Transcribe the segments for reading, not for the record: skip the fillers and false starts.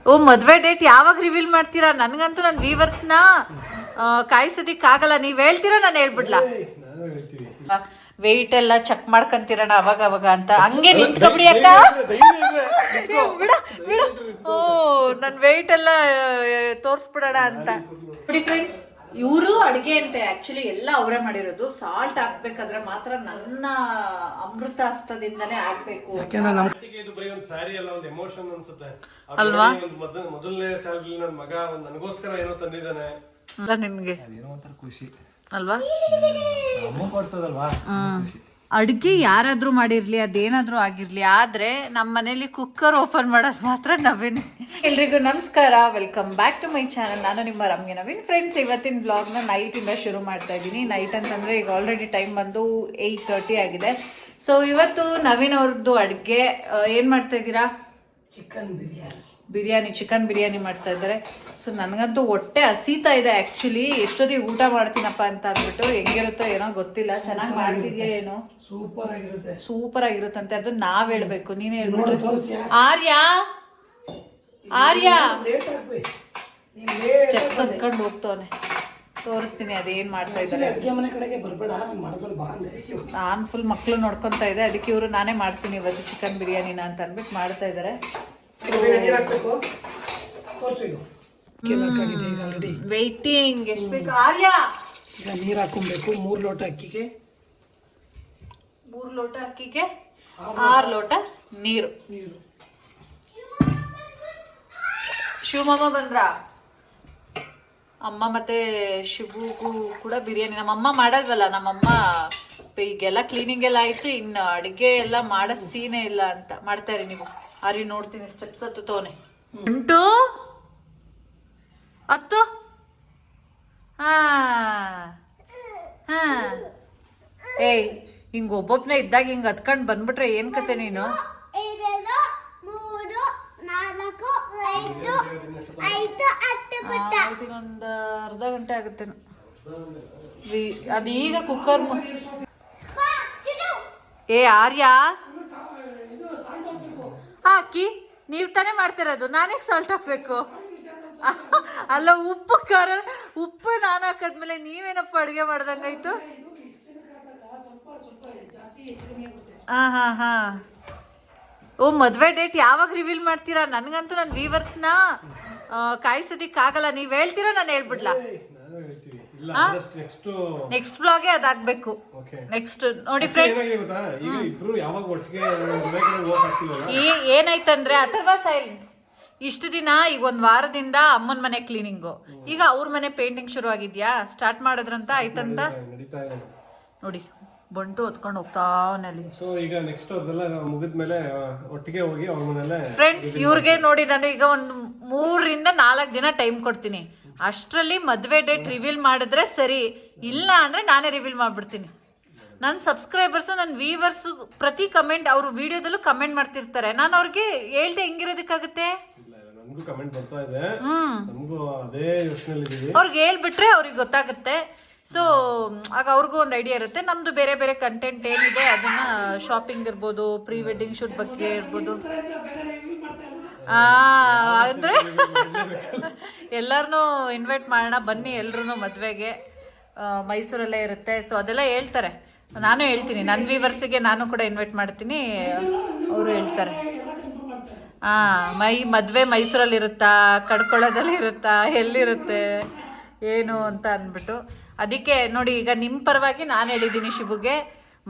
ಓ ಮದ್ವೆ ಡೇಟ್ ಯಾವಾಗ ರಿವೀಲ್ ಮಾಡ್ತೀರಾ? ನನ್ಗಂತೂ ನನ್ನ ವ್ಯೂವರ್ಸ್ನ ಕಾಯಿಸೋದಿಕ್ಕಾಗಲ್ಲ. ನೀವ್ ಹೇಳ್ತೀರಾ ನಾನು ಹೇಳ್ಬಿಡ್ಲಾ? ವೆಯ್ಟ್ ಎಲ್ಲ ಚೆಕ್ ಮಾಡ್ಕೊಂತೀರಣ ಅವಾಗ ಅವಾಗ ಅಂತ ಹಂಗೆ ನಿಂತ್ಕೊಬಿಡಿ ಅಕ್ಕ. ಬಿಡ ಬಿಡ. ಓ ನನ್ ವೆಯ್ಟ್ ಎಲ್ಲ ತೋರ್ಸ್ಬಿಡೋಣ ಅಂತ. ನೋಡಿ ಫ್ರೆಂಡ್ಸ್, ಇವರು ಅಡಿಗೆ ಅಂತೆ ಆಕ್ಚುಲಿ ಎಲ್ಲ ಅವರೇ ಮಾಡಿರೋದು. ಸಾಲ್ಟ್ ಹಾಕ್ಬೇಕಾದ್ರೆ ಮಾತ್ರ ನನ್ನ ಅಮೃತ ಹಸ್ತದಿಂದನೇ ಆಗ್ಬೇಕು ಅಲ್ವಾ? ಮೊದಲನೇ ಸ್ಯಾಲರಿ ನನ್ನ ಮಗ ನನಗೋಸ್ಕರ ಏನೋ ತಂದಿದ್ದಾನೆ ಅಲ್ಲ ನಿಮ್ಗೆ ಖುಷಿ ಅಲ್ವಾ? ಕೊಡ್ಸೋದಲ್ವಾ? ಅಡ್ಗೆ ಯಾರಾದ್ರೂ ಮಾಡಿರ್ಲಿ ಅದೇನಾದ್ರೂ ಆಗಿರ್ಲಿ, ಆದ್ರೆ ನಮ್ಮ ಮನೇಲಿ ಕುಕ್ಕರ್ ಓಪನ್ ಮಾಡೋದು ಮಾತ್ರ ನವೀನ್. ಎಲ್ರಿಗೂ ನಮಸ್ಕಾರ, welcome back to my channel. ನಾನು ನಿಮ್ಮ ರಮ್ಯ ನವೀನ್. ಫ್ರೆಂಡ್ಸ್, ಇವತ್ತಿನ ಬ್ಲಾಗ್ನ ನೈಟಿಂದ ಶುರು ಮಾಡ್ತಾ ಇದ್ದೀನಿ. ನೈಟ್ ಅಂತಂದ್ರೆ ಈಗ ಆಲ್ರೆಡಿ ಟೈಮ್ ಬಂದು 8:30 ಆಗಿದೆ. ಸೊ ಇವತ್ತು ನವೀನ್ ಅವ್ರದ್ದು ಅಡ್ಗೆ ಏನ್ ಮಾಡ್ತಾ ಇದ್ದೀರಾ? ಚಿಕನ್ ಬಿರಿಯಾನಿ ಮಾಡ್ತಾ ಇದ್ದಾರೆ. ಸೊ ನನಗಂತೂ ಹೊಟ್ಟೆ ಹಸೀತಾ ಇದೆ ಆಕ್ಚುಲಿ. ಎಷ್ಟೊತ್ತಿಗೆ ಊಟ ಮಾಡ್ತೀನಪ್ಪ ಅಂತ ಅಂದ್ಬಿಟ್ಟು. ಹೆಂಗಿರುತ್ತೋ ಏನೋ ಗೊತ್ತಿಲ್ಲ. ಚೆನ್ನಾಗಿ ಮಾಡ್ತಿದ್ಯಾ ಏನೋ? ಸೂಪರ್ ಆಗಿರುತ್ತಂತೆ. ಅದು ನಾವ್ ಹೇಳ್ಬೇಕು, ನೀನೇ ಹೇಳ್ಬಿಟ್ಟು. ಆರ್ಯ ಸ್ಟೆಪ್ಸ್ ಹತ್ಕೊಂಡು ಹೋಗ್ತವನೆ. ತೋರಿಸ್ತೀನಿ ಅದೇನ್ ಮಾಡ್ತಾ ಇದ್ದಾರೆ. ನಾನ್ ಫುಲ್ ಮಕ್ಳು ನೋಡ್ಕೊಂತ ಇದೆ. ಅದಕ್ಕೆ ಇವರು ನಾನೇ ಮಾಡ್ತೀನಿ ಇವತ್ತು ಚಿಕನ್ ಬಿರಿಯಾನಿನ ಅಂತ ಅಂದ್ಬಿಟ್ಟು ಮಾಡ್ತಾ ಇದಾರೆ. ವೇಟಿಂಗ್. ಎಷ್ಟು ಬೇಕು ಆರ್ಯ? ಈಗ ನೀರು ಹಾಕೊಬೇಕು. 3 ಲೋಟ ಅಕ್ಕಿಗೆ 6 ಲೋಟ ನೀರು. ಶಿವಮಮ್ಮ ಬಂದ್ರ? ಅಮ್ಮ ಮತ್ತೆ ಶಿವಗೂ ಕೂಡ ಬಿರಿಯಾನಿ. ನಮ್ಮಮ್ಮ ಮಾಡಲ್ವಲ್ಲ. ನಮ್ಮಮ್ಮ ಈಗೆಲ್ಲ ಕ್ಲೀನಿಂಗ್ ಎಲ್ಲ ಆಯ್ತು, ಇನ್ನು ಅಡಿಗೆ ಎಲ್ಲ ಮಾಡೋ ಸೀನೇ ಇಲ್ಲ ಅಂತ ಮಾಡ್ತಾ ಇರಿ ನೀವು. ಅರಿ ನೋಡ್ತೀನಿ ಸ್ಟೆಪ್ಸ್ ಹತ್ತು ತೋನೆ. 8 10 ಏಯ್, ಹಿಂಗ ಒಬ್ಬೊಬ್ನೇ ಇದ್ದಾಗ ಹಿಂಗ ಹತ್ಕೊಂಡ್ ಬಂದ್ಬಿಟ್ರೆ ಏನ್ ಕತೆ ನೀನು? ಇನ್ನೊಂದು ಅರ್ಧ ಗಂಟೆ ಆಗುತ್ತೇನು. ಅದೀಗ ಕುಕ್ಕರ್ ಏ ಆರ್ಯ ಹಾಕಿ ನೀವ್ ತಾನೇ ಮಾಡ್ತಿರೋದು. ನಾನೇ ಸಾಲ್ಟ್ ಹಾಕ್ಬೇಕು? ಅಲ್ಲ, ಉಪ್ಪು ಖಾರ ಉಪ್ಪು ನಾನು ಹಾಕದ್ಮೇಲೆ ನೀವೇನಪ್ಪ ಅಡುಗೆ ಮಾಡ್ದಂಗಾಯ್ತು. ಹಾ. ಓ ಮದ್ವೆ ಡೇಟ್ ಯಾವಾಗ ರಿವೀಲ್ ಮಾಡ್ತೀರಾ? ನನ್ಗಂತೂ ನನ್ನ ವ್ಯೂವರ್ಸ್ನ ಕಾಯಿಸೋದಿಕ್ಕಾಗಲ್ಲ. ನೀವ್ ಹೇಳ್ತೀರಾ ನಾನು ಹೇಳ್ಬಿಡ್ಲಾ? ನೆಕ್ಸ್ಟ್ ವ್ಲಾಗೆ ಅದಾಗ್ಬೇಕು. ನೆಕ್ಸ್ಟ್ ನೋಡಿ ಫ್ರೆಂಡ್ಸ್, ಏನಾಯ್ತಂದ್ರೆ ಅಥರ್ವ ಸೈಲೆನ್ಸ್. ಇಷ್ಟು ದಿನ ಈಗ 1 ವಾರದಿಂದ ಅಮ್ಮನ ಮನೆ ಕ್ಲೀನಿಂಗು, ಈಗ ಅವ್ರ ಮನೆ ಪೇಂಟಿಂಗ್ ಶುರು ಆಗಿದ್ಯಾ, ಸ್ಟಾರ್ಟ್ ಮಾಡಿದ್ರಂತ ಆಯ್ತಂತ. ನೋಡಿ ಬಂಟು ಹೊತ್ಕೊಂಡು ಹೋಗ್ತಾ ಅವನಲ್ಲಿ. ಫ್ರೆಂಡ್ಸ್, ಇವ್ರಿಗೆ ನೋಡಿ ನಾನು ಈಗ ಒಂದು 3 ರಿಂದ 4 ದಿನ ಟೈಮ್ ಕೊಡ್ತೀನಿ. ಅಷ್ಟರಲ್ಲಿ ಮದ್ವೆ ಡೇಟ್ ರಿವೀಲ್ ಮಾಡಿದ್ರೆ ಸರಿ, ಇಲ್ಲ ಅಂದ್ರೆ ನಾನೇ ರಿವೀಲ್ ಮಾಡ್ಬಿಡ್ತೀನಿ. ನನ್ನ ಸಬ್ಸ್ಕ್ರೈಬರ್ಸ್, ನನ್ನ ವ್ಯೂವರ್ಸ್ ಪ್ರತಿ ಕಮೆಂಟ್ ಅವರು ವಿಡಿಯೋದಲ್ಲೂ ಕಮೆಂಟ್ ಮಾಡ್ತಿರ್ತಾರೆ. ನಾನು ಅವ್ರಿಗೆ ಹೇಳ್ದೆ ಹೆಂಗಿರೋದಕ್ಕಾಗುತ್ತೆ? ಅವ್ರಿಗೆ ಹೇಳ್ಬಿಟ್ರೆ ಅವ್ರಿಗೆ ಗೊತ್ತಾಗುತ್ತೆ. ಸೊ ಆಗ ಅವ್ರಿಗೂ ಒಂದು ಐಡಿಯಾ ಇರುತ್ತೆ. ನಮ್ದು ಬೇರೆ ಬೇರೆ ಕಂಟೆಂಟ್ ಏನಿದೆ ಅದನ್ನ ಶಾಪಿಂಗ್ ಇರ್ಬೋದು, ಪ್ರೀ ವೆಡ್ಡಿಂಗ್ ಶೂಟ್ ಬಗ್ಗೆ ಇರ್ಬೋದು. ಅಂದ್ರೆ ಎಲ್ಲರನ್ನೂ ಇನ್ವೈಟ್ ಮಾಡೋಣ ಬನ್ನಿ ಎಲ್ರು ಮದ್ವೆಗೆ. ಮೈಸೂರಲ್ಲೇ ಇರುತ್ತೆ. ಸೊ ಅದೆಲ್ಲ ಹೇಳ್ತಾರೆ, ನಾನು ಹೇಳ್ತೀನಿ. ನನ್ನ ವ್ಯೂವರ್ಸಿಗೆ ನಾನು ಕೂಡ ಇನ್ವೈಟ್ ಮಾಡ್ತೀನಿ, ಅವರು ಹೇಳ್ತಾರೆ. ಮದ್ವೆ ಮೈಸೂರಲ್ಲಿ ಇರುತ್ತಾ, ಕಡ್ಕೊಳ್ಳೋದಲ್ಲಿ ಇರುತ್ತಾ, ಎಲ್ಲಿರುತ್ತೆ ಏನು ಅಂತ ಅಂದ್ಬಿಟ್ಟು. ಅದಕ್ಕೆ ನೋಡಿ, ಈಗ ನಿಮ್ಮ ಪರವಾಗಿ ನಾನು ಹೇಳಿದ್ದೀನಿ ಶಿಬುಗೆ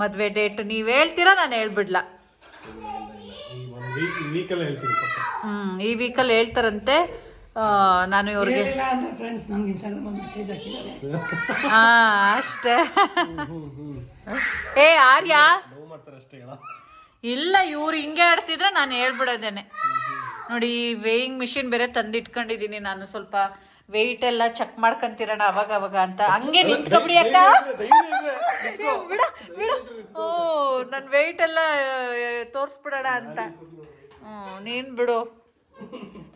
ಮದ್ವೆ ಡೇಟ್ ನೀವ್ ಹೇಳ್ತೀರಾ ನಾನು ಹೇಳ್ಬಿಡ್ಲಾ? ಈ ವೀಕಲ್ಲಿ ಹೇಳ್ತಾರಂತೆ. ನಾನು ಇವ್ರಿಗೆ ಅಷ್ಟೇ. ಏ ಆರ್ಯ ಇಲ್ಲ, ಇವ್ರು ಹಿಂಗೆ ಆಡ್ತಿದ್ರೆ ನಾನು ಹೇಳ್ಬಿಡೋದೇನೆ. ನೋಡಿ, ವೇಯಿಂಗ್ ಮಿಷಿನ್ ಬೇರೆ ತಂದಿಟ್ಕೊಂಡಿದೀನಿ. ನಾನು ಸ್ವಲ್ಪ ವೆಯ್ಟ್ ಎಲ್ಲ ಚೆಕ್ ಮಾಡ್ಕೊಂತೀರಣ ಅವಾಗ ಅವಾಗ ಅಂತ ಹಂಗೆ ನಿಂತ್ಕೊಬಿಡಿ ಅಕ್ಕ. ಬಿಡ ಬಿಡ. ಓ ನನ್ ವೆಯ್ಟ್ ಎಲ್ಲ ತೋರ್ಸ್ಬಿಡೋಣ ಅಂತ. ನೀನ್ ಬಿಡು,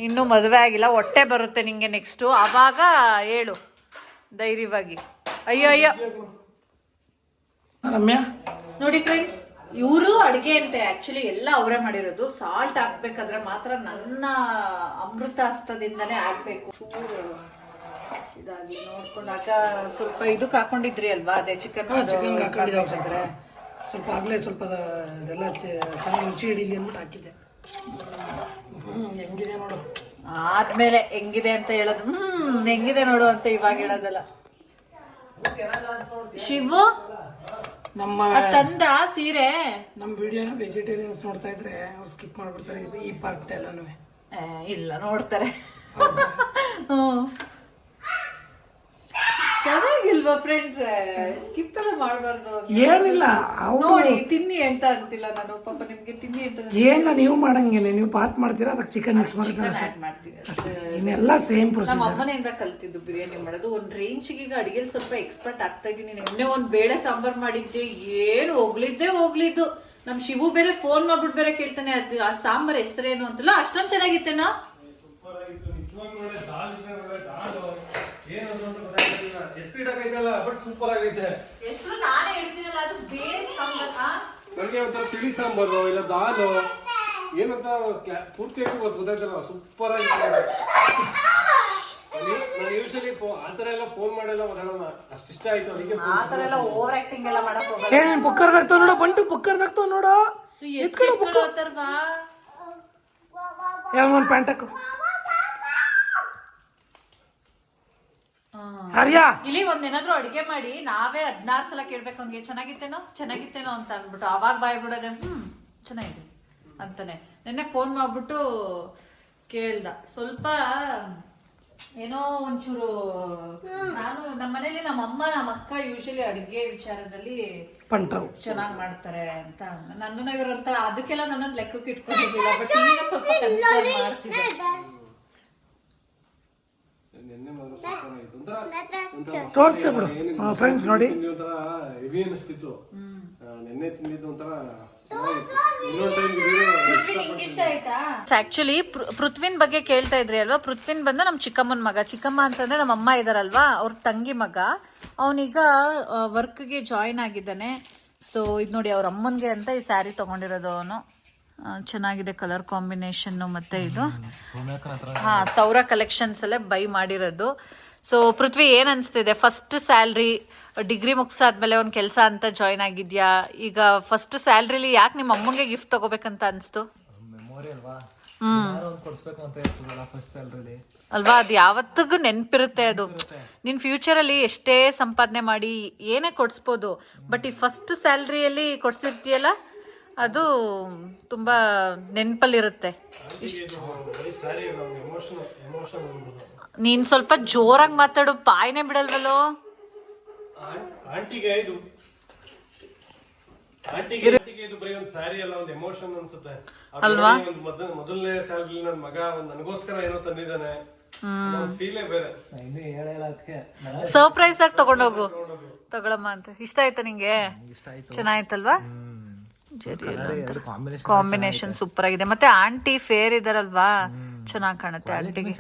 ಇನ್ನೂ ಮದುವೆ ಆಗಿಲ್ಲ, ಹೊಟ್ಟೆ ಬರುತ್ತೆ ನಿಂಗೆ ನೆಕ್ಸ್ಟು, ಅವಾಗ ಹೇಳು ಧೈರ್ಯವಾಗಿ. ಅಯ್ಯೋ ಅಯ್ಯೋ. ರಮ್ಯಾ ನೋಡಿ ಫ್ರೆಂಡ್ಸ್, ಇವರು ಅಡಿಗೆ ಅಂತೆ ಆಕ್ಚುಲಿ ಎಲ್ಲ ಅವರೇ ಮಾಡಿರೋದು. ಸಾಲ್ಟ್ ಹಾಕ್ಬೇಕಾದ್ರೆ ಮಾತ್ರ ನನ್ನ ಅಮೃತ ಹಸ್ತದಿಂದನೇ ಹಾಕ್ಬೇಕು. ಚೂರು ಇದಾಗಿ ನೋಡ್ಕೊಂಡಾಗ ಸ್ವಲ್ಪ ಇದಕ್ಕೆ ಹಾಕೊಂಡಿದ್ರಿ ಅಲ್ವಾ, ಅದೇ ಚಿಕನ್ ಹಾಕೊಂಡಿದ್ರೆ ಸ್ವಲ್ಪ ಆಗ್ಲೇ ಸ್ವಲ್ಪ ಇದೆಲ್ಲ ಚೆನ್ನಾಗಿ ರುಚಿ ಹಿಡೀಲಿ ಅಂದ್ಬಿಟ್ಟು ಹಾಕಿದ್ದೆ. ಹೆಂಗಿದೆ ನೋಡು. ಆದ್ಮೇಲೆ ಹೆಂಗಿದೆ ಅಂತ ಹೇಳೋದು, ಹೆಂಗಿದೆ ನೋಡು ಅಂತ ಇವಾಗ ಹೇಳೋದಲ್ಲ. ಶಿವು ನಮ್ಮ ತಂದ ಸೀರೆ ನಮ್ಮ ವಿಡಿಯೋನ ವೆಜಿಟೇರಿಯನ್ಸ್ ನೋಡ್ತಾ ಇದ್ರೆ ಅವ್ರು ಸ್ಕಿಪ್ ಮಾಡ್ಬಿಡ್ತಾರೆ ಈ ಪಾರ್ಟ್ ಎಲ್ಲಾನು. ಇಲ್ಲ ನೋಡ್ತಾರೆ. ಚೆನ್ನಾಗಿಲ್ವಾ ಫ್ರೆಂಡ್ಸ್? ಸ್ಕಿಪ್ ಎಲ್ಲ ಮಾಡಬಾರ್ದು. ಏನಿಲ್ಲ ನೋಡಿ ತಿನ್ನಿ ಅಂತ ಅಂತಿಲ್ಲ ನಾನು, ಪಾಪ ನಿಮ್ಗೆ ತಿನ್ನಿ ಅಂತ ಏನಿಲ್ಲ, ನೀವು ಮಾಡಂಗೇನೆ, ನೀವು ಪಾರ್ಟ್ ಮಾಡ್ತೀರಾ, ಅದಕ್ಕೆ ಚಿಕನ್ ಮಿಕ್ಸ್ ಮಾಡ್ತೀರಾ, ಇನ್ನೆಲ್ಲ ಸೇಮ್ ಪ್ರೊಸೆಸ್. ನಮ್ಮ ಅಮ್ಮನೆಯಿಂದ ಕಲ್ತಿದ್ದು ಬಿರಿಯಾನಿ ಮಾಡೋದು. ಒಂದ್ ರೇಂಜ್ಗೆ ಈಗ ಅಡಿಗೆಲ್ ಸ್ವಲ್ಪ ಎಕ್ಸ್ಪರ್ಟ್ ಆಗ್ತಾ ಇದೀನಿ. ನಿನ್ನೆ ಒಂದ್ ಬೇಳೆ ಸಾಂಬಾರ್ ಮಾಡಿದ್ದೆ, ಏನು ಹೋಗ್ಲಿದ್ದು. ನಮ್ ಶಿವು ಬೇರೆ ಫೋನ್ ಮಾಡ್ಬಿಟ್ಟು ಬೇರೆ ಕೇಳ್ತಾನೆ, ಅದು ಆ ಸಾಂಬಾರ್ ಹೆಸರೇನು ಅಂತಲ್ಲ. ಅಷ್ಟೊಂದ್ ಚೆನ್ನಾಗಿತ್ತೇನೋ. ಸೂಪರ್ ಆಗೈತೆ. ಹೆಸರು ನಾನೇ ಹೇಳ್ತೀನಲ್ಲ, ಅದು ಬೇಳೆ ಸಾಂಬಾರ್. ನನಗೆ ಒಂಥರ ತಿಳಿ ಸಾಂಬಾರು ಇಲ್ಲ ದಾಲು ಏನಂತ ಪೂರ್ತಿಯಾಗಿ ಗೊತ್ತಾಯ್ತಲ್ಲ. ಸೂಪರ್ ಆಗಿತ್ತು. ನಾನು ಯೂಶಲಿ ಆತರ ಎಲ್ಲ ಫೋನ್ ಮಾಡೆಲ್ಲ ಮಾತಾಡೋಣ, ಅಷ್ಟಿಷ್ಟ ಆಯ್ತು ಅದಕ್ಕೆ. ಆತರ ಎಲ್ಲ ಓವರ್ ಆಕ್ಟಿಂಗ್ ಎಲ್ಲ ಮಾಡಕ್ ಹೋಗಲ್ಲ. ಏನ್ ಬುಕ್ಕರ್ದಾಗ್ತಾವ ನೋಡು, ಬಂಟು ಬುಕ್ಕರ್ದಾಗ್ತಾವ ನೋಡು. ಯಾವ ಒಂದು ಪ್ಯಾಂಟ್ ಹಾಕು. ಇಲ್ಲಿ ಒಂದೇನಾದ್ರೂ ಅಡಿಗೆ ಮಾಡಿ ನಾವೇ 16 ಸಲ ಕೇಳ್ಬೇಕು ಅವ್ನಿಗೆ, ಚೆನ್ನಾಗಿತ್ತೇನೋ ಅಂತ ಅನ್ಬಿಟ್ಟು ಅವಾಗ ಬಾಯ್ ಬಿಡೋದೆ. ಚೆನ್ನಾಗಿದೆ ಅಂತಾನೆ. ನೆನ್ನೆ ಫೋನ್ ಮಾಡ್ಬಿಟ್ಟು ಕೇಳ್ದ, ಸ್ವಲ್ಪ ಏನೋ ಒಂಚೂರು. ನಾನು ನಮ್ಮ ಮನೇಲಿ ನಮ್ಮ ಅಮ್ಮ ನಮ್ಮ ಅಕ್ಕ ಯೂಶಲಿ ಅಡಿಗೆ ವಿಚಾರದಲ್ಲಿ ಚೆನ್ನಾಗ್ ಮಾಡ್ತಾರೆ ಅಂತ. ನನ್ನನ್ನ ಇವ್ರಂತ ಅದಕ್ಕೆಲ್ಲ ನನ್ನನ್ನು ಲೆಕ್ಕಕ್ಕೆ ಇಟ್ಕೊಂಡಿದ್ದಿಲ್ಲ. ಬಟ್ ಈಗ ಸ್ವಲ್ಪ ಕನ್ಸಿಡರ್ ಮಾಡ್ತಿದ್ದೆ. ತೋರಿಸ್ಬಿಡು ಫ್ರೆಂಡ್ಸ್ ನೋಡಿ. ಒಂಥರ ಹೆವಿ ಅನಿಸ್ತಿತ್ತು ನೆನ್ನೆ ತಿಂದಿದ್ದು. ಒಂಥರ ಆಕ್ಚುಲಿ ಪೃಥ್ವಿನ್ ಬಗ್ಗೆ ಕೇಳ್ತಾ ಇದ್ರಿ ಅಲ್ವಾ. ಪೃಥ್ವಿನ್ ಬಂದು ನಮ್ ಚಿಕ್ಕಮ್ಮನ ಮಗ. ಚಿಕ್ಕಮ್ಮ ಅಂತಂದ್ರೆ ನಮ್ಮ ಅಮ್ಮ ಇದಾರಲ್ವಾ, ಅವ್ರ ತಂಗಿ ಮಗ. ಅವನೀಗ ವರ್ಕ್ಗೆ ಜಾಯಿನ್ ಆಗಿದ್ದಾನೆ. ಸೊ ಇದು ನೋಡಿ, ಅವ್ರ ಅಮ್ಮನ್ಗೆ ಅಂತ ಈ ಸ್ಯಾರಿ ತಗೊಂಡಿರೋದು ಅವನು. ಚೆನ್ನಾಗಿದೆ ಕಲರ್ ಕಾಂಬಿನೇಷನ್. ಮತ್ತೆ ಇದು ಸೌರ ಕಲೆಕ್ಷನ್ಸ್ ಅಲ್ಲೇ ಬೈ ಮಾಡಿರೋದು. ಸೊ ಪೃಥ್ವಿ ಏನ್ ಅನ್ಸ್ತಿದೆ? ಫಸ್ಟ್ ಸ್ಯಾಲ್ರಿ, ಡಿಗ್ರಿ ಮುಗ್ಸಾದ್ಮೇಲೆ ಒಂದ್ ಕೆಲ್ಸ ಅಂತ ಜಾಯಿನ್ ಆಗಿದ್ಯಾ. ಈಗ ಫಸ್ಟ್ ಸ್ಯಾಲ್ರಿಲಿ ಯಾಕೆ ನಿಮ್ಮ ಅಮ್ಮಂಗೆ ಗಿಫ್ಟ್ ತಗೋಬೇಕಂತ ಅನ್ಸ್ತು? ಅಲ್ವಾ, ಅದು ಯಾವತ್ತಿಗೂ ನೆನ್ಪಿರುತ್ತೆ. ಅದು ನಿನ್ ಫ್ಯೂಚರ್ ಅಲ್ಲಿ ಎಷ್ಟೇ ಸಂಪಾದನೆ ಮಾಡಿ ಏನೇ ಕೊಡ್ಸ್ಬೋದು, ಬಟ್ ಈ ಫಸ್ಟ್ ಸ್ಯಾಲ್ರಿಯಲ್ಲಿ ಕೊಡ್ಸಿರ್ತೀಯಲ್ಲ, ಅದು ತುಂಬಾ ನೆನ್ಪಲ್ಲಿರುತ್ತೆ. ನೀನ್ ಸ್ವಲ್ಪ ಜೋರಾಗಿ ಮಾತಾಡು, ಬಾಯ್ನೆ ಬಿಡಲ್ವಲ್ಲೋ. ಆಂಟಿಗೆ ಇದು ಬರೀ ಒಂದು ಸ್ಯಾರಿ ಅಲ್ಲ, ಒಂದು ಎಮೋಷನ್ ಅನ್ಸುತ್ತೆ ಅಲ್ವಾ. ಮೊದಲನೇ ಸ್ಯಾಲ್ರಿ ನನ್ ಮಗ ನನಗೋಸ್ಕರ ಏನೋ ತಂದಿದ್ದಾನೆ, ಫೀಲೇ ಬೇರೆ. ಸರ್ಪ್ರೈಸ್ ಆಗಿ ತಗೊಂಡೋಗು, ತಗೊಳಮ್ಮ ಅಂತ. ಇಷ್ಟ ಆಯ್ತಾ ನಿಂಗೆ? ಚೆನ್ನಾಯ್ತಲ್ವಾ? ಕಾಂಬಿನೇಷನ್ ಸೂಪರ್ ಆಗಿದೆ. ಮತ್ತೆ ಆಂಟಿ ಫೇರ್ ಇದಾರಲ್ವಾ, ಚೆನ್ನಾಗ್ ಕಾಣುತ್ತೆ. ಆಂಟಿಗೆ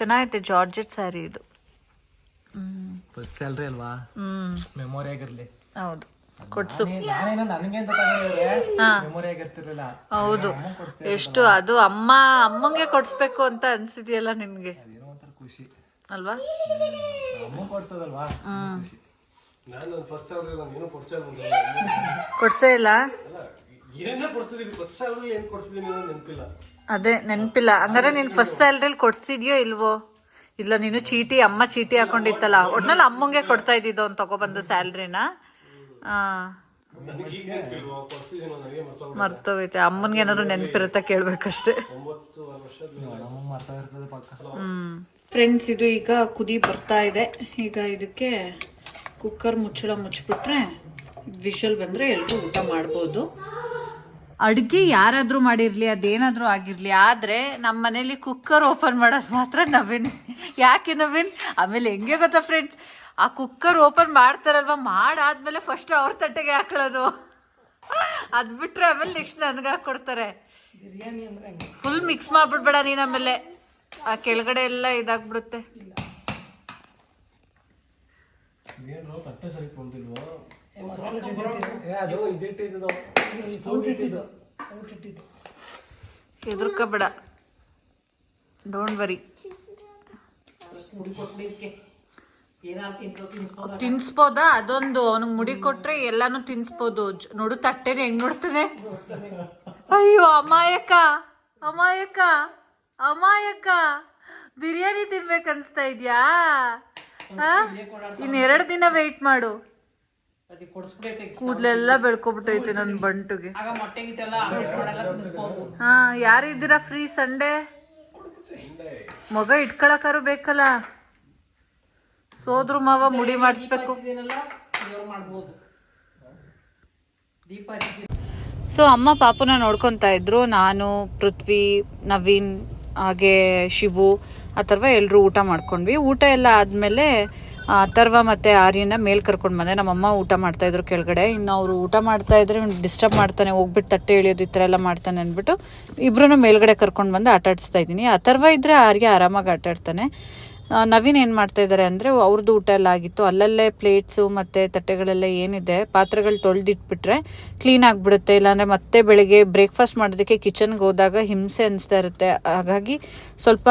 ಚೆನ್ನಾಗೈತೆ. ಜಾರ್ಜೆಟ್ ಸ್ಯಾರಿ ಇದು. ಸ್ಯಾಲ್ರಿ ಅಲ್ವಾ, ಮೆಮೊರಿ ಆಗಿರ್ಲಿ. ಹೌದು, ಕೊಡ್ಸು. ಹೌದು, ಎಷ್ಟು ಅದು ಅಮ್ಮಂಗೆ ಕೊಡ್ಸ್ಬೇಕು ಅಂತ ಅನ್ಸಿದ್ಯಲ್ಲ ನಿನ್ಗೆ, ಅಲ್ವಾ? ಕೊಡ್ಸೇ ಇಲ್ಲ. ಅದೇ ನೆನ್ಪಿಲ್ಲ. ಹಂಗಾರೆ ನೀನ್ ಫಸ್ಟ್ ಸ್ಯಾಲ್ರಿಲಿ ಕೊಡ್ಸಿದ್ಯೋ ಇಲ್ವೋ? ಇಲ್ಲ, ನೀನು ಚೀಟಿ, ಅಮ್ಮ ಚೀಟಿ ಹಾಕೊಂಡಿತ್ತಲ್ಲ, ಒಟ್ನಲ್ಲಿ ಅಮ್ಮಂಗೆ ಕೊಡ್ತಾ ಇದ್ದಿದ್ದು ಅವ್ನು ತಗೊಬಂದು ಸ್ಯಾಲ್ರಿನ. ಮರ್ತೋಗೈತೆ. ಅಮ್ಮನ್ಗೆ ಏನಾದ್ರು ನೆನ್ಪಿರುತ್ತೆ, ಕೇಳ್ಬೇಕಷ್ಟೇ. ಫ್ರೆಂಡ್ಸ್, ಇದು ಈಗ ಕುದಿ ಬರ್ತಾ ಇದೆ. ಈಗ ಇದಕ್ಕೆ ಕುಕ್ಕರ್ ಮುಚ್ಚಳ ಮುಚ್ಚಿಬಿಟ್ರೆ ವಿಷಲ್ ಬಂದ್ರೆ ಎಲ್ರು ಊಟ ಮಾಡ್ಬೋದು. ಅಡುಗೆ ಯಾರಾದ್ರೂ ಮಾಡಿರ್ಲಿ, ಅದೇನಾದ್ರೂ ಆಗಿರ್ಲಿ, ಆದ್ರೆ ನಮ್ಮ ಮನೇಲಿ ಕುಕ್ಕರ್ ಓಪನ್ ಮಾಡೋದು ಮಾತ್ರ ನವೀನ್. ಯಾಕೆ ನವೀನ್? ಆಮೇಲೆ ಹೆಂಗೆ ಗೊತ್ತಾ ಫ್ರೆಂಡ್ಸ್, ಆ ಕುಕ್ಕರ್ ಓಪನ್ ಮಾಡ್ತಾರಲ್ವಾ, ಮಾಡಾದ್ಮೇಲೆ ಫಸ್ಟ್ ಅವ್ರ ತಟ್ಟೆಗೆ ಹಾಕೊಳ್ಳೋದು. ಅದ್ ಬಿಟ್ರೆ ಆಮೇಲೆ ನೆಕ್ಸ್ಟ್ ನನ್ಗೆ ಹಾಕೊಡ್ತಾರೆ. ಫುಲ್ ಮಿಕ್ಸ್ ಮಾಡ್ಬಿಡ್ಬೇಡ ನೀನ್, ಆಮೇಲೆ ಆ ಕೆಳಗಡೆ ಎಲ್ಲ ಇದಾಗ್ಬಿಡುತ್ತೆ. ಮಸಾಲೆ ಅದು ಇದಿಟ್ಟಿದ್ದು ಸೌಟ್ ಇಟ್ಟಿದ್ದು ಹೆದರ್ಕೋಬೇಡ, ಡೋಂಟ್ ವರಿ. ತಿನ್ಸ್ಬೋದಾ? ಅದೊಂದು ಅವನಿಗೆ ಮುಡಿ ಕೊಟ್ರೆ ಎಲ್ಲಾನು ತಿನ್ಸ್ಬೋದು. ನೋಡು ತಟ್ಟೆನೆ ಹೆಂಗ್ ನೋಡ್ತಾನೆ. ಅಯ್ಯೋ ಅಮಾಯಕ ಅಮಾಯಕ ಅಮಾಯಕ. ಬಿರಿಯಾನಿ ತಿನ್ಬೇಕನ್ಸ್ತಾ ಇದ್ಯಾ? ಇನ್2 ದಿನ ವೆಯ್ಟ್ ಮಾಡು. ಕೂದ್ಲೆಲ್ಲ ಬೆಳ್ಕೊಬಿಟ್ಟೈತೆ ನನ್ ಬಂಟುಗೆ. ಹಾ, ಯಾರಿದ್ದೀರಾ ಫ್ರೀ ಸಂಡೇ? ಮಗ ಇಟ್ಕೊಳಕಾರು ಬೇಕಲ್ಲ. ಸೋದ್ರು ಮಾವ ಮುಡಿ ಮಾಡಿಸ್ಬೇಕು. ಸೊ ಅಮ್ಮ ಪಾಪುನ ನೋಡ್ಕೊತಾ ಇದ್ರು. ನಾನು, ಪೃಥ್ವಿ, ನವೀನ್ ಹಾಗೆ ಶಿವು, ಅಥರ್ವ ಎಲ್ಲರೂ ಊಟ ಮಾಡ್ಕೊಂಡ್ವಿ. ಊಟ ಎಲ್ಲ ಆದಮೇಲೆ ಅಥರ್ವ ಮತ್ತು ಆರ್ಯನ ಮೇಲ್ ಕರ್ಕೊಂಡು ಬಂದೆ. ನಮ್ಮಮ್ಮ ಊಟ ಮಾಡ್ತಾಯಿದ್ರು ಕೆಳಗಡೆ. ಇನ್ನು ಅವರು ಊಟ ಮಾಡ್ತಾಯಿದ್ರೆ ಡಿಸ್ಟರ್ಬ್ ಮಾಡ್ತಾನೆ, ಹೋಗ್ಬಿಟ್ಟು ತಟ್ಟೆ ಎಳಿಯೋದು ಈ ಥರ ಎಲ್ಲ ಮಾಡ್ತಾನೆ ಅಂದ್ಬಿಟ್ಟು ಇಬ್ಬರೂ ಮೇಲ್ಗಡೆ ಕರ್ಕೊಂಡು ಬಂದು ಆಟಾಡಿಸ್ತಾ ಇದ್ದೀನಿ. ಅಥರ್ವ ಇದ್ದರೆ ಆರ್ಯ ಆರಾಮಾಗಿ ಆಟಾಡ್ತಾನೆ. ನವೀನ್ ಏನು ಮಾಡ್ತಾಯಿದ್ದಾರೆ ಅಂದರೆ, ಅವ್ರದ್ದು ಊಟ ಎಲ್ಲ ಆಗಿತ್ತು. ಅಲ್ಲಲ್ಲೇ ಪ್ಲೇಟ್ಸು ಮತ್ತು ತಟ್ಟೆಗಳೆಲ್ಲ ಏನಿದೆ ಪಾತ್ರೆಗಳು ತೊಳೆದಿಟ್ಬಿಟ್ರೆ ಕ್ಲೀನ್ ಆಗಿಬಿಡುತ್ತೆ. ಇಲ್ಲಾಂದರೆ ಮತ್ತೆ ಬೆಳಿಗ್ಗೆ ಬ್ರೇಕ್ಫಾಸ್ಟ್ ಮಾಡೋದಕ್ಕೆ ಕಿಚನ್ಗೆ ಹೋದಾಗ ಹಿಂಸೆ ಅನಿಸ್ತಾ ಇರುತ್ತೆ. ಹಾಗಾಗಿ ಸ್ವಲ್ಪ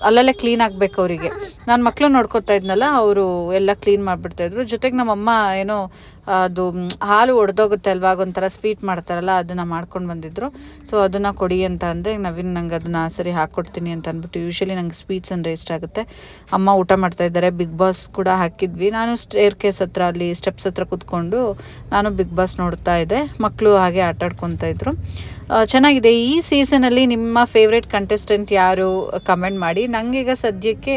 ಅಲ್ಲಲ್ಲೇ ಕ್ಲೀನ್ ಆಗಬೇಕು ಅವರಿಗೆ. ನಾನು ಮಕ್ಕಳು ನೋಡ್ಕೊತಾ ಇದ್ನಲ್ಲ, ಅವರು ಎಲ್ಲ ಕ್ಲೀನ್ ಮಾಡಿಬಿಡ್ತಾಯಿದ್ರು. ಜೊತೆಗೆ ನಮ್ಮಮ್ಮ ಏನೋ ಅದು ಹಾಲು ಒಡೆದೋಗುತ್ತೆ ಅಲ್ವಾ, ಒಂಥರ ಸ್ವೀಟ್ ಮಾಡ್ತಾರಲ್ಲ, ಅದನ್ನು ಮಾಡ್ಕೊಂಡು ಬಂದಿದ್ರು. ಸೊ ಅದನ್ನು ಕೊಡಿ ಅಂತ ಅಂದೆ. ನವೀನ್ ನಂಗೆ ಅದನ್ನು ಸರಿ ಹಾಕ್ಕೊಡ್ತೀನಿ ಅಂತ ಅಂದ್ಬಿಟ್ಟು. ಯೂಶ್ವಲಿ ನಂಗೆ ಸ್ವೀಟ್ಸ್ ಅಂದರೆ ಇಷ್ಟ ಆಗುತ್ತೆ. ಅಮ್ಮ ಊಟ ಮಾಡ್ತಾಯಿದ್ದಾರೆ. ಬಿಗ್ ಬಾಸ್ ಕೂಡ ಹಾಕಿದ್ವಿ. ನಾನು ಸ್ಟೇರ್ ಕೇಸ್ ಹತ್ರ, ಅಲ್ಲಿ ಸ್ಟೆಪ್ಸ್ ಹತ್ರ ಕೂತ್ಕೊಂಡು ನಾನು ಬಿಗ್ ಬಾಸ್ ನೋಡ್ತಾ ಇದ್ದೆ. ಮಕ್ಕಳು ಹಾಗೆ ಆಟಾಡ್ಕೊತಾ ಇದ್ರು. ಚೆನ್ನಾಗಿದೆ. ಈ ಸೀಸನಲ್ಲಿ ನಿಮ್ಮ ಫೇವ್ರೆಟ್ ಕಂಟೆಸ್ಟೆಂಟ್ ಯಾರು ಕಮೆಂಟ್ ಮಾಡಿ. ನನಗೀಗ ಸದ್ಯಕ್ಕೆ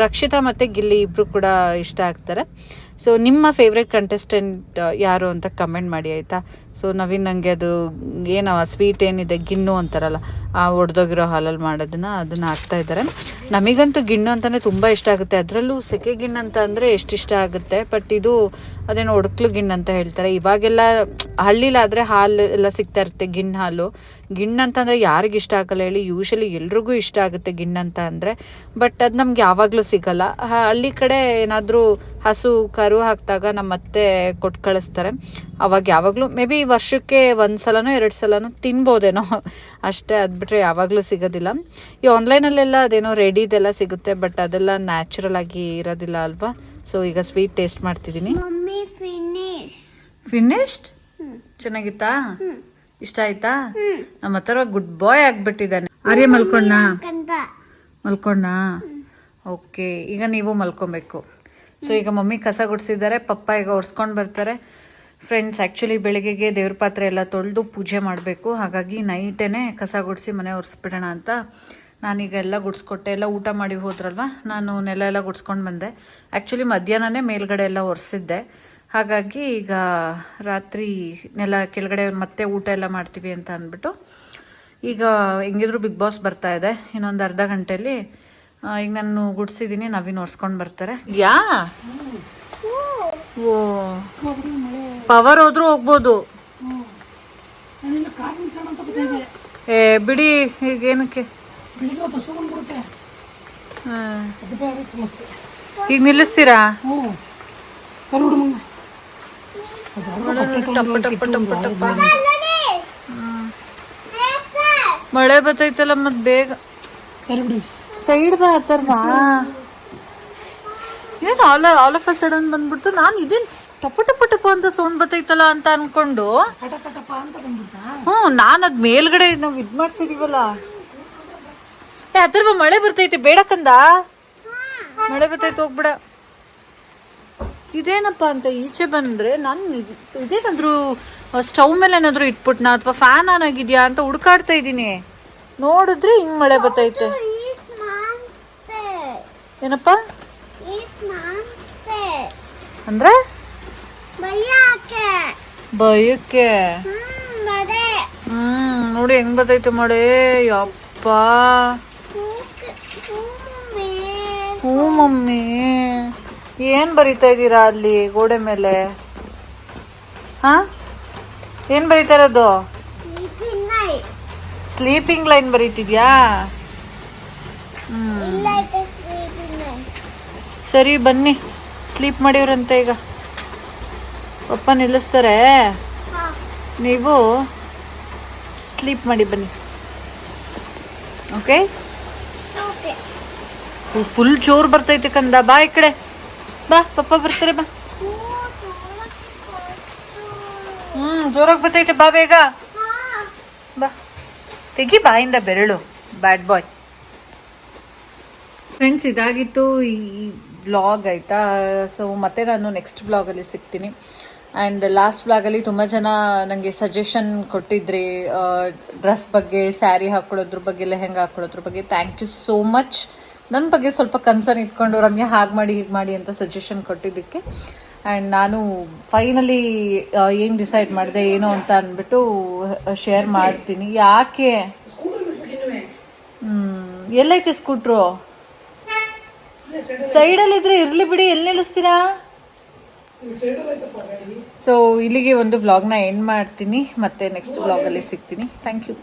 ರಕ್ಷಿತಾ ಮತ್ತು ಗಿಲ್ಲಿ ಇಬ್ಬರು ಕೂಡ ಇಷ್ಟ ಆಗ್ತಾರೆ. ಸೊ ನಿಮ್ಮ ಫೇವ್ರೆಟ್ ಕಂಟೆಸ್ಟೆಂಟ್ ಯಾರು ಅಂತ ಕಮೆಂಟ್ ಮಾಡಿ ಆಯಿತಾ. ಸೊ ನವೀನ್ ನನಗೆ ಅದು ಏನು ಸ್ವೀಟ್ ಏನಿದೆ ಗಿಣ್ಣು ಅಂತಾರಲ್ಲ, ಆ ಒಡೆದೋಗಿರೋ ಹಾಲಲ್ಲಿ ಮಾಡೋದನ್ನು ಅದನ್ನು ಹಾಕ್ತಾಯಿದ್ದಾರೆ. ನಮಗಂತೂ ಗಿಣ್ಣು ಅಂತಲೇ ತುಂಬ ಇಷ್ಟ ಆಗುತ್ತೆ. ಅದರಲ್ಲೂ ಸೆಕೆ ಗಿಣ್ಣು ಅಂತ ಅಂದರೆ ಎಷ್ಟು ಇಷ್ಟ ಆಗುತ್ತೆ. ಬಟ್ ಇದು ಅದೇನೋ ಒಡಕ್ಲು ಗಿಣ್ಣು ಅಂತ ಹೇಳ್ತಾರೆ. ಇವಾಗೆಲ್ಲ ಹಳ್ಳಿಲಾದರೆ ಹಾಲು ಎಲ್ಲ ಸಿಗ್ತಾ ಇರುತ್ತೆ, ಗಿಣ್ಣು ಹಾಲು. ಗಿಣ್ಣು ಅಂತಂದರೆ ಯಾರಿಗೆ ಇಷ್ಟ ಆಗಲ್ಲ ಹೇಳಿ? ಯೂಶ್ವಲಿ ಎಲ್ರಿಗೂ ಇಷ್ಟ ಆಗುತ್ತೆ ಗಿಣ್ಣು ಅಂತ ಅಂದರೆ. ಬಟ್ ಅದು ನಮ್ಗೆ ಯಾವಾಗಲೂ ಸಿಗಲ್ಲ. ಹಳ್ಳಿ ಕಡೆ ಏನಾದರೂ ಹಸು ಕರು ಹಾಕಿದಾಗ ನಮ್ಮ ಅತ್ತೆ ಕೊಟ್ಟು ಕಳಿಸ್ತಾರೆ. ಅವಾಗ ಯಾವಾಗಲೂ ಮೇ ಬಿ ವರ್ಷಕ್ಕೆ 1 ಸಲನೋ 2 ಸಲನೋ ತಿನ್ಬೋದೇನೋ ಅಷ್ಟೇ. ಅದು ಬಿಟ್ಟರೆ ಯಾವಾಗಲೂ ಸಿಗೋದಿಲ್ಲ. ಈ ಆನ್ಲೈನಲ್ಲೆಲ್ಲ ಅದೇನೋ ರೆಡಿದೆಲ್ಲ ಸಿಗುತ್ತೆ, ಬಟ್ ಅದೆಲ್ಲ ನ್ಯಾಚುರಲ್ ಆಗಿ ಇರೋದಿಲ್ಲ ಅಲ್ವಾ. ಸೊ ಈಗ ಸ್ವೀಟ್ ಟೇಸ್ಟ್ ಮಾಡ್ತಿದ್ದೀನಿ. ಫಿನಿಶ್ಡ್? ಚೆನ್ನಾಗಿತ್ತಾ? ಇಷ್ಟ ಆಯ್ತಾ? ನಮ್ಮ ಹತ್ರ ಗುಡ್ ಬಾಯ್ ಆಗ್ಬಿಟ್ಟಿದ್ದಾನೆ. ಆರ್ಯ ಮಲ್ಕೊಂಡ? ಓಕೆ, ಈಗ ನೀವು ಮಲ್ಕೊಬೇಕು. ಸೊ ಈಗ ಮಮ್ಮಿ ಕಸ ಗುಡಿಸಿದ್ದಾರೆ, ಪಪ್ಪ ಈಗ ಒರೆಸ್ಕೊಂಡು ಬರ್ತಾರೆ. ಫ್ರೆಂಡ್ಸ್, ಆ್ಯಕ್ಚುಲಿ ಬೆಳಗ್ಗೆಗೆ ದೇವ್ರ ಪಾತ್ರೆ ಎಲ್ಲ ತೊಳೆದು ಪೂಜೆ ಮಾಡಬೇಕು. ಹಾಗಾಗಿ ನೈಟೇ ಕಸ ಗುಡಿಸಿ ಮನೆ ಒರೆಸ್ಬಿಡೋಣ ಅಂತ ನಾನೀಗ ಎಲ್ಲ ಗುಡಿಸ್ಕೊಟ್ಟೆ. ಎಲ್ಲ ಊಟ ಮಾಡಿ ಹೋದ್ರಲ್ವ, ನಾನು ನೆಲ ಎಲ್ಲ ಗುಡಿಸ್ಕೊಂಡು ಬಂದೆ. ಆ್ಯಕ್ಚುಲಿ ಮಧ್ಯಾಹ್ನನೇ ಮೇಲ್ಗಡೆ ಎಲ್ಲ ಒರೆಸಿದ್ದೆ. ಹಾಗಾಗಿ ಈಗ ರಾತ್ರಿ ನೆಲ ಕೆಳಗಡೆ ಮತ್ತೆ ಊಟ ಎಲ್ಲ ಮಾಡ್ತೀವಿ ಅಂತ ಅಂದ್ಬಿಟ್ಟು ಈಗ ಹೆಂಗಿದ್ರು ಬಿಗ್ ಬಾಸ್ ಬರ್ತಾ ಇದೆ. ಇನ್ನೊಂದು ಅರ್ಧ ಗಂಟೆಯಲ್ಲಿ ಈಗ ನಾನು ಗುಡಿಸಿದ್ದೀನಿ, ನವೀನ್ ಒರೆಸ್ಕೊಂಡು ಬರ್ತಾರೆ. ಓ, ಪವರ್ ಹೋದ್ರೂ ಹೋಗ್ಬೋದು. ಏ ಬಿಡಿ, ಈಗೇನಕ್ಕೆ ಈಗ ನಿಲ್ಲಿಸ್ತೀರಾ? ಟಪ್ಪ ಟಪ್ಪ ಟಪ್ಪ ಟಪ್ಪ ಮಳೆ ಬರ್ತೈತಲ್ಲ, ಮತ್ ಬೇಗ ಸೈಡ್ ಬಾ. ಅಥರ್ವಾ ಏನು ಆಲ್ ಆಫ್ ಅ ಸಡನ್ ಬಂದ್ಬಿಡ್ತು. ನಾನು ಇದೇನು ಟಪ್ಪ ಟಪ್ಪ ಟಪ್ಪ ಅಂತ ಸೌಂಡ್ ಬರ್ತೈತಲ್ಲ ಅಂತ ಅನ್ಕೊಂಡು, ನಾನು ಅದ್ ಮೇಲ್ಗಡೆ ನಾವು ಇದ್ ಮಾಡ್ಸಿದೀವಲ್ಲ. ಅಥರ್ವ ಮಳೆ ಬರ್ತೈತೆ, ಬೇಡಕ್ಕಂದ ಮಳೆ ಬರ್ತೈತೆ, ಹೋಗ್ಬಿಡ. ಇದೇನಪ್ಪ ಅಂತ ಈಚೆ ಬಂದ್ರೆ ನಾನು ಇದೇನಾದ್ರು ಸ್ಟವ್ ಮೇಲೆ ಏನಾದ್ರು ಇಟ್ಬಿಟ್ನಾ ಅಥವಾ ಫ್ಯಾನ್ ಆನ್ ಆಗಿದ್ಯಾ ಅಂತ ಹುಡ್ಕಾಡ್ತಾ ಇದ್ದೀನಿ. ನೋಡಿದ್ರೆ ಹಿಂಗ್ ಮಳೆ ಬರ್ತೈತೆ. ಏನಪ್ಪ ಅಂದ್ರೆ ಭಯಕ್ಕೆ? ನೋಡಿ ಹೆಂಗ್ ಬರ್ತೈತೆ ಮಳೆ. ಯಪ್ಪ, ಹ್ಞೂ ಮಮ್ಮಿ. ಏನ್ ಬರೀತಾ ಇದ್ದೀರಾ ಅಲ್ಲಿ ಗೋಡೆ ಮೇಲೆ? ಹಾ, ಏನ್ ಬರೀತಾ ಇರೋದು? ಸ್ಲೀಪಿಂಗ್ ಲೈನ್ ಬರೀತಿದ್ಯಾ? ಸರಿ ಬನ್ನಿ, ಸ್ಲೀಪ್ ಮಾಡಿವ್ರಂತೆ ಈಗ. ಪಪ್ಪ ನಿಲ್ಲಿಸ್ತಾರೆ, ನೀವು ಸ್ಲೀಪ್ ಮಾಡಿ ಬನ್ನಿ. ಓಕೆ, ಫುಲ್ ಜೋರು ಬರ್ತೈತೆ ಕಂದ. ಬಾ ಈ ಕಡೆ ಬಾ, ಪಪ್ಪ ಬರ್ತಾರೆ ಬಾ. ಜೋರಾಗಿ ಬರ್ತೈತೆ, ಬಾ ಬೇಗ ಬಾ. ತೆಗಿ ಬಾಯಿಂದ ಬೆರಳು, ಬ್ಯಾಡ್ ಬಾಯ್. ಫ್ರೆಂಡ್ಸ್, ಇದಾಗಿತ್ತು ಈ ವ್ಲಾಗ್ ಆಯಿತಾ. ಸೊ ಮತ್ತೆ ನಾನು ನೆಕ್ಸ್ಟ್ ವ್ಲಾಗಲ್ಲಿ ಸಿಗ್ತೀನಿ. ಆ್ಯಂಡ್ ಲಾಸ್ಟ್ ವ್ಲಾಗಲ್ಲಿ ತುಂಬ ಜನ ನನಗೆ ಸಜೆಷನ್ ಕೊಟ್ಟಿದ್ರಿ ಡ್ರೆಸ್ ಬಗ್ಗೆ, ಸ್ಯಾರಿ ಹಾಕ್ಕೊಳ್ಳೋದ್ರ ಬಗ್ಗೆ, ಲೆಹೆಂಗಾ ಹಾಕ್ಕೊಳ್ಳೋದ್ರ ಬಗ್ಗೆ. Thank you so much. ನನ್ನ ಬಗ್ಗೆ ಸ್ವಲ್ಪ ಕನ್ಸರ್ನ್ ಇಟ್ಕೊಂಡು ರಮ್ಯಾ ಹಾಗೆ ಮಾಡಿ ಹೀಗೆ ಮಾಡಿ ಅಂತ ಸಜೆಷನ್ ಕೊಟ್ಟಿದ್ದಕ್ಕೆ. ಆ್ಯಂಡ್ ನಾನು ಫೈನಲಿ ಏನು ಡಿಸೈಡ್ ಮಾಡಿದೆ ಏನೋ ಅಂತ ಅಂದ್ಬಿಟ್ಟು ಶೇರ್ ಮಾಡ್ತೀನಿ. ಯಾಕೆ ಎಲ್ಲೈತೆ ಸ್ಕೂಟ್ರು? ಸೈಡಲ್ಲಿದ್ರೆ ಇರಲಿ ಬಿಡಿ, ಎಲ್ಲಿ ನಿಲ್ಲಿಸ್ತೀರಾ? ಸೊ ಇಲ್ಲಿಗೆ ಒಂದು ವ್ಲಾಗ್ನ ಎಂಡ್ ಮಾಡ್ತೀನಿ. ಮತ್ತೆ ನೆಕ್ಸ್ಟ್ ವ್ಲಾಗಲ್ಲಿ ಸಿಗ್ತೀನಿ. Thank you.